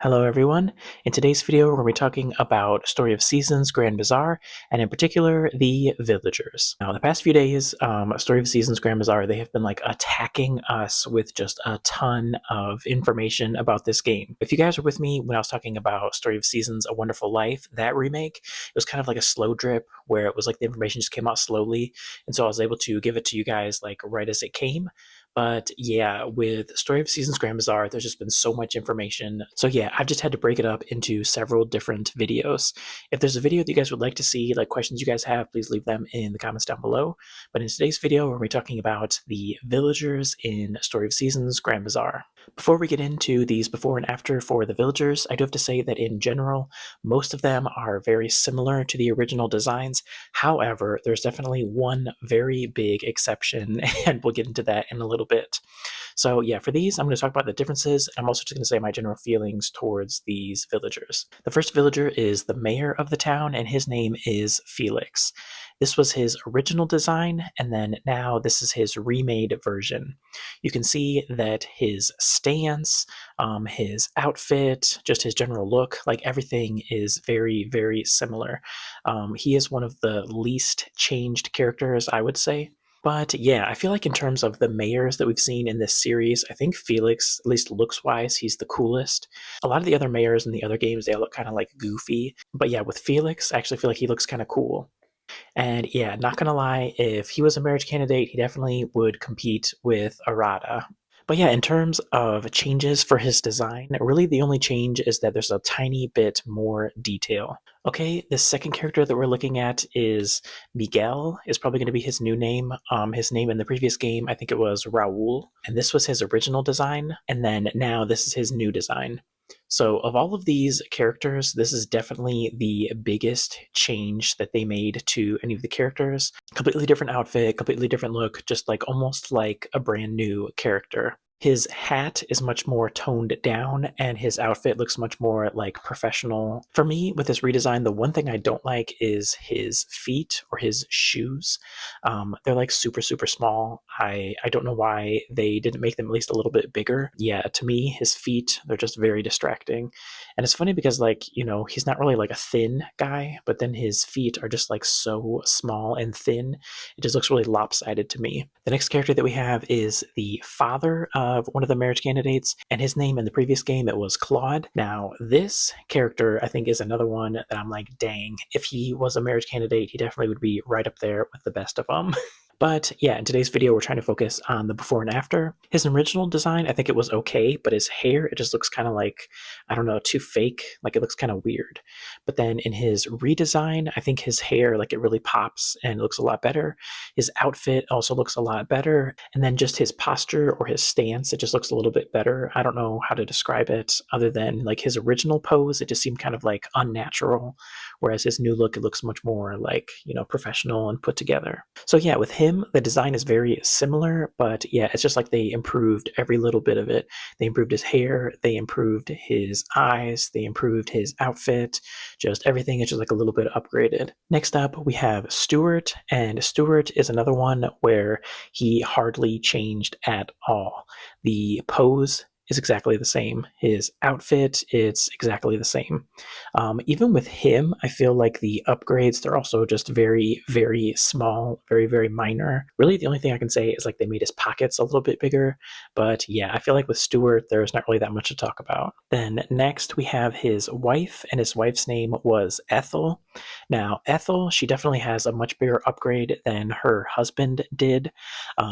Hello everyone. In today's video, we're going to be talking about Story of Seasons Grand Bazaar, and in particular, the villagers. Now, the past few days, Story of Seasons Grand Bazaar, they have been like attacking us with just a ton of information about this game. If you guys were with me when I was talking about Story of Seasons A Wonderful Life, that remake, it was kind of like a slow drip where it was like the information just came out slowly, and so I was able to give it to you guys like right as it came. But yeah, with Story of Seasons Grand Bazaar, there's just been so much information. So yeah, I've just had to break it up into several different videos. If there's a video that you guys would like to see, like questions you guys have, please leave them in the comments down below. But in today's video, we're going to be talking about the villagers in Story of Seasons Grand Bazaar. Before we get into these before and after for the villagers, I do have to say that in general, most of them are very similar to the original designs. However, there's definitely one very big exception, and we'll get into that in a little bit. So yeah, for these, I'm going to talk about the differences. I'm also just going to say my general feelings towards these villagers. The first villager is the mayor of the town, and his name is Felix. This was his original design, and then now this is his remade version. You can see that his stance, his outfit, just his general look, like everything is very, very similar. He is one of the least changed characters, I would say. But yeah, I feel like in terms of the mayors that we've seen in this series, I think Felix, at least looks-wise, he's the coolest. A lot of the other mayors in the other games, they all look kind of like goofy. But yeah, with Felix, I actually feel like he looks kind of cool. And yeah, not gonna lie, if he was a marriage candidate, he definitely would compete with Arata. But yeah, in terms of changes for his design, really the only change is that there's a tiny bit more detail. Okay, the second character that we're looking at is Miguel, is probably going to be his new name. His name in the previous game, I think it was Raul, and this was his original design, and then now this is his new design. So, of all of these characters, this is definitely the biggest change that they made to any of the characters. Completely different outfit, completely different look, just like almost like a brand new character. His hat is much more toned down, and his outfit looks much more like professional. For me, with this redesign, the one thing I don't like is his feet or his shoes. They're like super, super small. I don't know why they didn't make them at least a little bit bigger. Yeah, to me, his feet, they're just very distracting. And it's funny because, like, you know, he's not really like a thin guy, but then his feet are just like so small and thin. It just looks really lopsided to me. The next character that we have is the father of one of the marriage candidates, and his name in the previous game, it was Claude. Now, this character, I think, is another one that I'm like, dang, if he was a marriage candidate, he definitely would be right up there with the best of them. But yeah, in today's video, we're trying to focus on the before and after. His original design, I think it was okay, but his hair, it just looks kind of like, I don't know, too fake. Like it looks kind of weird. But then in his redesign, I think his hair, like it really pops and looks a lot better. His outfit also looks a lot better. And then just his posture or his stance, it just looks a little bit better. I don't know how to describe it other than like his original pose, it just seemed kind of like unnatural. Whereas his new look, it looks much more like, you know, professional and put together. So yeah, with him, the design is very similar, but yeah, it's just like they improved every little bit of it. They improved his hair, they improved his eyes, they improved his outfit, just everything is just like a little bit upgraded. Next up, we have Stuart, and Stuart is another one where he hardly changed at all. The pose is exactly the same. His outfit, it's exactly the same. Even with him, I feel like the upgrades, they're also just very, very small, very, very minor. Really, the only thing I can say is like they made his pockets a little bit bigger. But yeah, I feel like with Stuart, there's not really that much to talk about. Then next, we have his wife, and his wife's name was Ethel. Now, Ethel, she definitely has a much bigger upgrade than her husband did.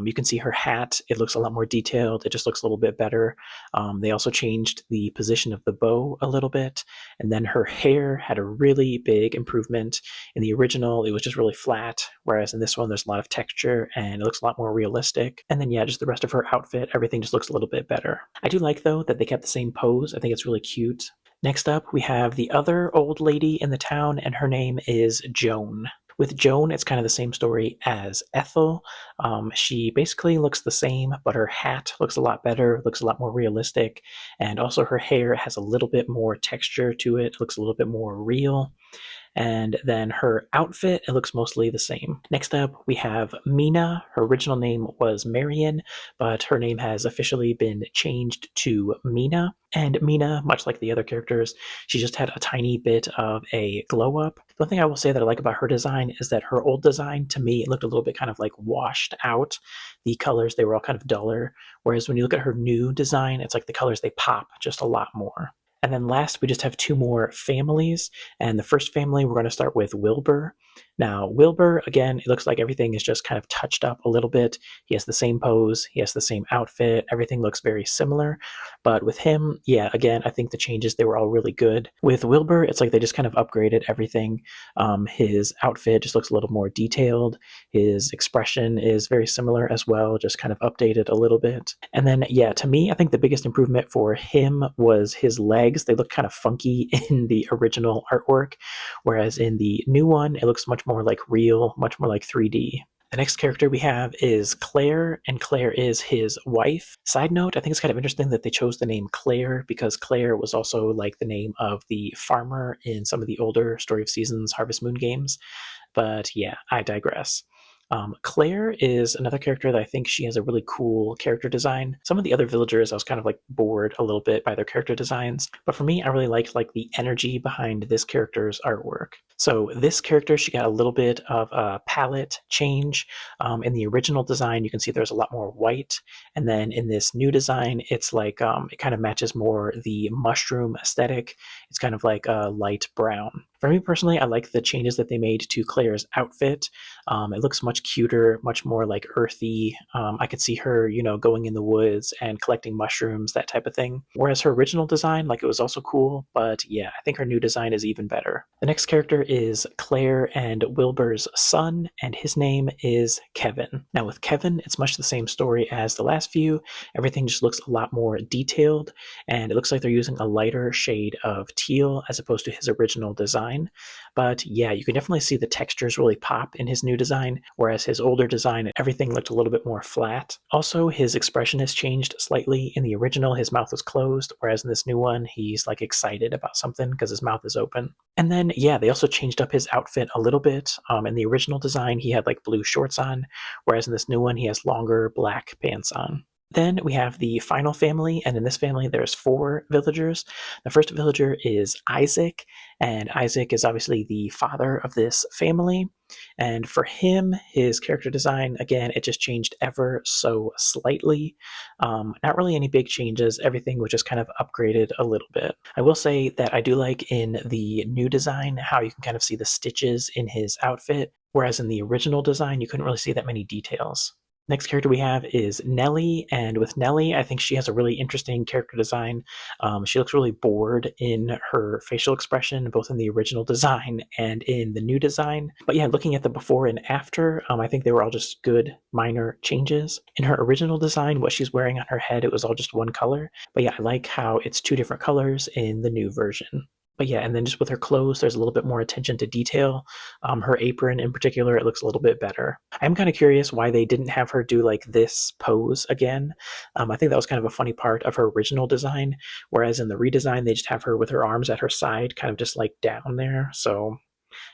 You can see her hat, it looks a lot more detailed, it just looks a little bit better. They also changed the position of the bow a little bit, and then her hair had a really big improvement. In the original, it was just really flat, whereas in this one, there's a lot of texture and it looks a lot more realistic. And then, yeah, just the rest of her outfit, everything just looks a little bit better. I do like, though, that they kept the same pose. I think it's really cute. Next up, we have the other old lady in the town, and her name is Joan. With Joan, it's kind of the same story as Ethel. She basically looks the same, but her hat looks a lot better, looks a lot more realistic, and also her hair has a little bit more texture to it, looks a little bit more real. And then her outfit, it looks mostly the same. Next up, we have Mina. Her original name was Marion, but her name has officially been changed to Mina. And Mina, much like the other characters, she just had a tiny bit of a glow up. The one thing I will say that I like about her design is that her old design, to me, it looked a little bit kind of like washed out. The colors, they were all kind of duller. Whereas when you look at her new design, it's like the colors, they pop just a lot more. And then last, we just have two more families. And the first family, we're going to start with Wilbur. Now, Wilbur, again, it looks like everything is just kind of touched up a little bit. He has the same pose, he has the same outfit, everything looks very similar. But with him, yeah, again, I think the changes, they were all really good. With Wilbur, it's like they just kind of upgraded everything. His outfit just looks a little more detailed. His expression is very similar as well, just kind of updated a little bit. And then, yeah, to me, I think the biggest improvement for him was his legs. They look kind of funky in the original artwork, whereas in the new one, it looks much more like real, much more like 3D. The next character we have is Claire, and Claire is his wife. Side note, I think it's kind of interesting that they chose the name Claire because Claire was also like the name of the farmer in some of the older Story of Seasons Harvest Moon games. But yeah, I digress. Claire is another character that I think she has a really cool character design. Some of the other villagers, I was kind of like bored a little bit by their character designs, but for me, I really liked like the energy behind this character's artwork. So this character, she got a little bit of a palette change. In the original design, you can see there's a lot more white, and then in this new design, it's like it kind of matches more the mushroom aesthetic. It's kind of like a light brown. For me personally, I like the changes that they made to Claire's outfit. It looks much cuter, much more like earthy. I could see her, going in the woods and collecting mushrooms, that type of thing. Whereas her original design, like it was also cool, but yeah, I think her new design is even better. The next character is Claire and Wilbur's son, and his name is Kevin. Now with Kevin, it's much the same story as the last few. Everything just looks a lot more detailed, and it looks like they're using a lighter shade of teal as opposed to his original design. But yeah, you can definitely see the textures really pop in his new design, whereas his older design, everything looked a little bit more flat. Also, his expression has changed slightly. In the original, his mouth was closed, whereas in this new one, he's like excited about something because his mouth is open. And then, yeah, they also changed up his outfit a little bit. In the original design, he had like blue shorts on, whereas in this new one, he has longer black pants on. Then we have the final family, and in this family, there's 4 villagers. The first villager is Isaac, and Isaac is obviously the father of this family. And for him, his character design, again, it just changed ever so slightly. Not really any big changes. Everything was just kind of upgraded a little bit. I will say that I do like in the new design how you can kind of see the stitches in his outfit, whereas in the original design, you couldn't really see that many details. Next character we have is Nelly, and with Nelly, I think she has a really interesting character design. She looks really bored in her facial expression, both in the original design and in the new design. But yeah, looking at the before and after, I think they were all just good minor changes. In her original design, what she's wearing on her head, it was all just one color. But yeah, I like how it's 2 different colors in the new version. But yeah, and then just with her clothes, there's a little bit more attention to detail. Her apron in particular, it looks a little bit better. I'm kind of curious why they didn't have her do like this pose again. I think that was kind of a funny part of her original design, whereas in the redesign, they just have her with her arms at her side, kind of just like down there. So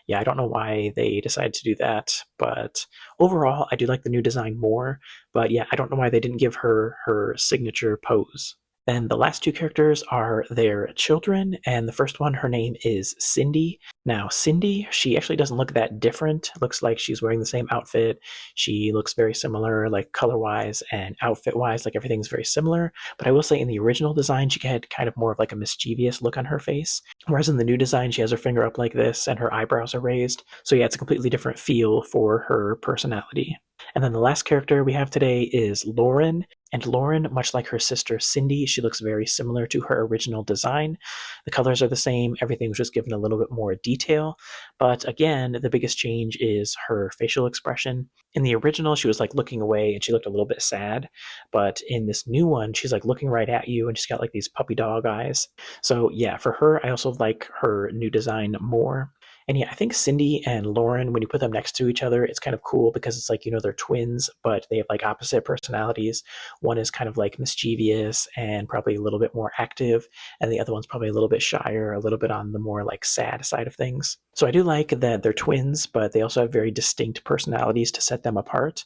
yeah, I don't know why they decided to do that, but overall, I do like the new design more. But yeah, I don't know why they didn't give her her signature pose. Then the last 2 characters are their children, and the first one, her name is Cindy. Now, Cindy, she actually doesn't look that different. Looks like she's wearing the same outfit. She looks very similar, like color-wise and outfit-wise, like everything's very similar. But I will say in the original design, she had kind of more of like a mischievous look on her face, whereas in the new design, she has her finger up like this and her eyebrows are raised. So yeah, it's a completely different feel for her personality. And then the last character we have today is Lauren. And Lauren, much like her sister Cindy, she looks very similar to her original design. The colors are the same, everything was just given a little bit more detail. But again, the biggest change is her facial expression. In the original, she was like looking away and she looked a little bit sad. But in this new one, she's like looking right at you and she's got like these puppy dog eyes. So yeah, for her, I also like her new design more. And yeah, I think Cindy and Lauren, when you put them next to each other, it's kind of cool because it's like, they're twins, but they have like opposite personalities. One is kind of like mischievous and probably a little bit more active, and the other one's probably a little bit shyer, a little bit on the more like sad side of things. So I do like that they're twins, but they also have very distinct personalities to set them apart.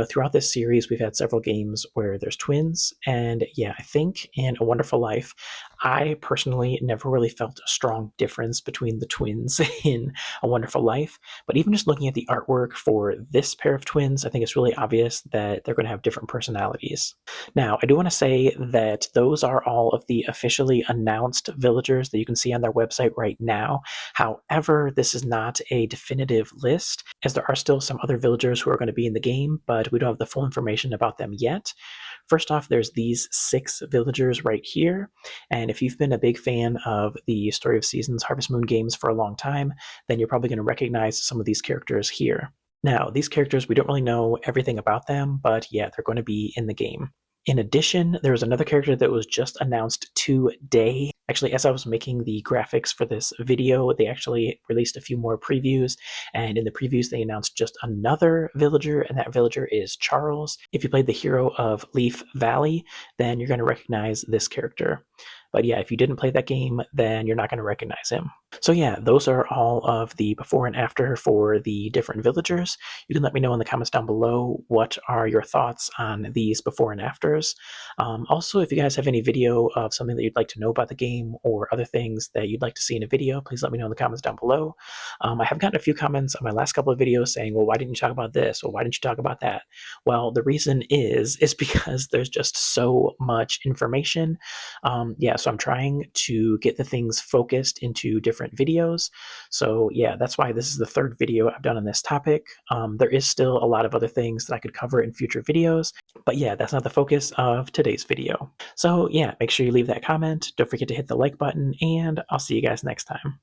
Throughout this series, we've had several games where there's twins, and yeah, I think in A Wonderful Life, I personally never really felt a strong difference between the twins in A Wonderful Life. But even just looking at the artwork for this pair of twins, I think it's really obvious that they're going to have different personalities. Now, I do want to say that those are all of the officially announced villagers that you can see on their website right now. However, this is not a definitive list, as there are still some other villagers who are going to be in the game, but we don't have the full information about them yet. First off, there's these 6 villagers right here, and if you've been a big fan of the Story of Seasons Harvest Moon games for a long time, then you're probably going to recognize some of these characters here. Now, these characters, we don't really know everything about them, but yeah, they're going to be in the game. In addition, there was another character that was just announced today. Actually, as I was making the graphics for this video, they actually released a few more previews, and in the previews they announced just another villager, and that villager is Charles. If you played the hero of Leaf Valley, then you're going to recognize this character. But yeah, if you didn't play that game, then you're not going to recognize him. So yeah, those are all of the before and after for the different villagers. You can let me know in the comments down below what are your thoughts on these before and afters. Also, if you guys have any video of something that you'd like to know about the game or other things that you'd like to see in a video, please let me know in the comments down below. I have gotten a few comments on my last couple of videos saying, well, why didn't you talk about this? Or why didn't you talk about that? Well, the reason is because there's just so much information. So I'm trying to get the things focused into different videos. So yeah, that's why this is the 3rd video I've done on this topic. There is still a lot of other things that I could cover in future videos, but yeah, that's not the focus of today's video. So yeah, make sure you leave that comment. Don't forget to hit the like button, and I'll see you guys next time.